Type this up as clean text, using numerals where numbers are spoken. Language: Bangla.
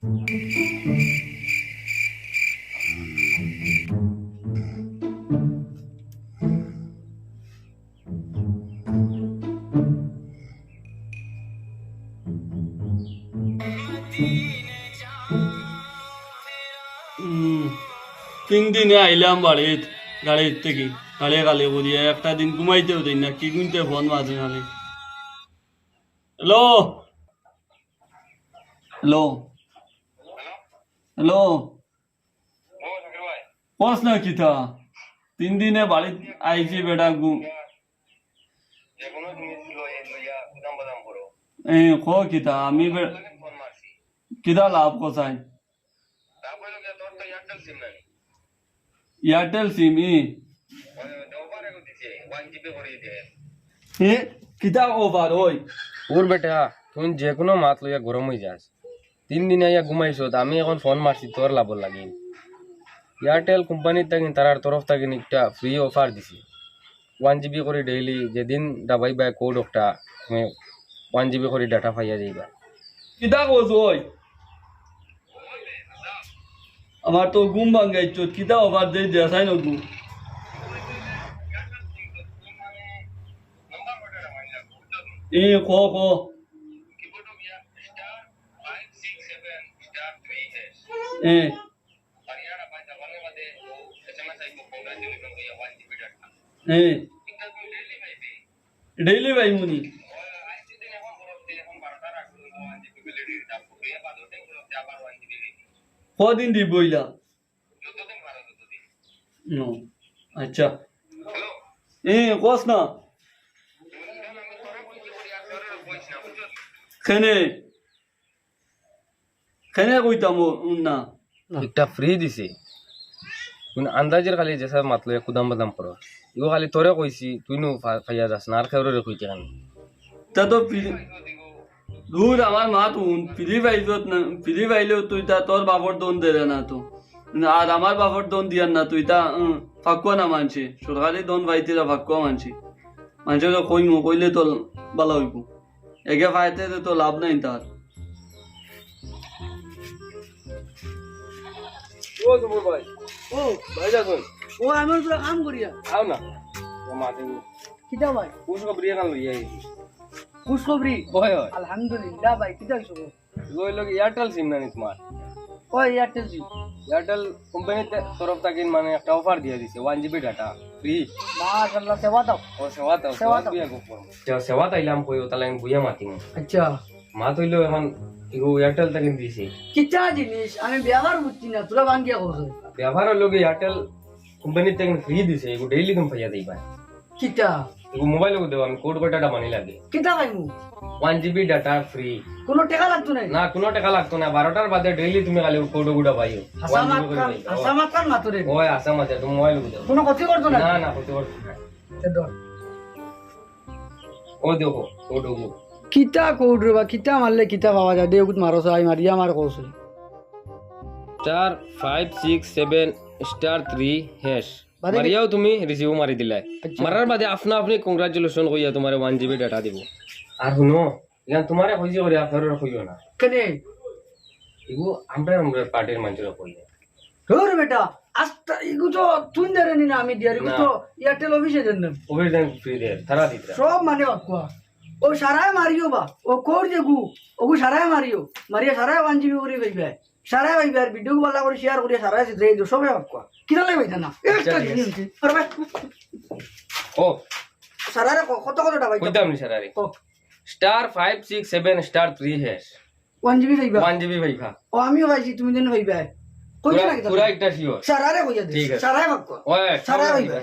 তিন দিনে আইলাম বাড়িত গাড়ির থেকে গাড়ি গালি বলিয়া একটা দিন ঘুমাইতেও দিন না কি গুনতে ফোন মাঝে খালি হ্যালো হ্যালো হ্যালো কস না কিতা তিন দিনে বাড়িত আইছি বেটা খ কিতা আমি কিতা লাভ কসাই এয়ারটেল সিম কিতা ওভার ওই ওর বেটা তুই যে কোনো মাত লইয়া গরম হয়ে যাস 3 দিন আইয়া ঘুমাইছো আমি এখন ফোন মারছি তোর লাভ লাগি এয়ারটেল কোম্পানির থাকি তার তরফ থাকি একটা ফ্রি অফার দিছি 1 GB করে ডেইলি যেদিন দাবাই বাই কোড একটা তুমি 1 GB করে ডাটা পাইয়া যাইবা কিতা কস ওই আমার তো ঘুম ভাঙ্গাইছো কিতা ওভার দেই দেখাই না ঘুম ক ক ডেইলি ভাই মুনি কদিন দি বইলা আচ্ছা কস না খেনে খেনে কইতাম না একটা ফ্রি দিছি তুই আন্দাজের খালি যেসা মাত লইয়া কুদাম বাদাম করো ইগো খালি তোরে কইছি তুই নো ফাইয়া যাস না আর খেউরে কইতে কেন তা তো দূর আমার মা তুন ফিরি পাইছত না ফিরি পাইলেও তুই তা তোর বাবর দোন দেরে না তো আর আমার বাবর দোন দিয়ার না তুই তা ফাঁকুয়া না মানছি সরকারি দোন পাইতে ফাঁকুয়া মানছি মানুষে তো কইমু কইলে তো ভালো হইব একে পাইতে তো লাভ নাই তার ও তোমার ভাই ও ভাই যাও ও আমার পুরো কাম করিয়া আও না ও মাতে কিটা ভাই পুষ্প ব্রিয়া কাল লইয়া খুশখবরি হয় হয় আলহামদুলিল্লাহ ভাই কিটা হইছো ওই লোক এয়ারটেল সিম না নি তোমার ও এয়ারটেল জি এয়ারটেল কোম্পানির তরফ থেকে মানে একটা অফার দিয়ে দিছে 1 GB ডাটা ফ্রি মাশাআল্লাহ সেবা দাও ও সেবা দাও সেবা দিয়া গো করো সেবা তাইলাম কই তাহলে আমি বুইয়া মাতিম আচ্ছা মা তইলো এখন ইগো এয়ারটেল থেকে দিছে কিটা জিনিস আমি ব্যবহার বুঝছি না তোরা ভাঙ্গিয়া কইছো ব্যবহার লোক এয়ারটেল কোম্পানির থেকে ফ্রি দিছে ইগো ডেইলি কম পাইয়া দেই ভাই কিটা ইগো মোবাইল কো দেব আমি কোড কয়টা মানি লাগে কিটা ভাইমু 1 GB ডাটা ফ্রি কোনো টাকা লাগতো না না কোনো টাকা লাগতো না 12টার বাদে ডেইলি তুমি খালি কোড গুড়া পাইও হাসামাত কান মাতরে ওই আসাম আছে তুমি মোবাইল কো দেব কোনো ক্ষতি করতো না না না ক্ষতি করতো না ও দেখো কোড গো কিটা কোড রে বা কিটা মারলে কিটা পাওয়া যায় দেউত মারো সাই মারিয়া মার কইছে 4567*3# মারিয়াও তুমি রিসিভ মারি দিলাই মারার বাদে আপনা আপনি কংগ্রাচুলেশন কইয়া তোমারে 1 GB ডাটা দিব আর শুনো ইয়ান তোমারে কইজি করে আফার কইও না কেনে ইগো আমরা পার্টির মানুষরা কইলে ধর বেটা আস্তা ইগু তো তুই দেরেনি না আমি দিয়ারি তো এয়ারটেল অফিসে দেন ওভারটাইম ফ্রি দে তারা দিতরা সব মানে বাকুয়া ও সারায় মারিও বা ও কোর যেগু ওগু সারায় মারিও মারিয়া সারায় 1 GB করে কইবে সারায় ভাই আর ভিডিও বলা করে শেয়ার করে সারায় সিধে দিও সবে বাকুয়া কিনা লাগবে না একটা জিনিস করবে ও সারারে কত কতটা ভাই কইতাম নি সারারে *567*3# 1 GB ভাইবা 1 GB ভাইবা ও আমিও ভাইছি তুমি দেন ভাইবা কইছ না কি পুরা একটা শিওর সারারে কইয়া দে সারায় বাকুয়া ওই সারায় ভাইবা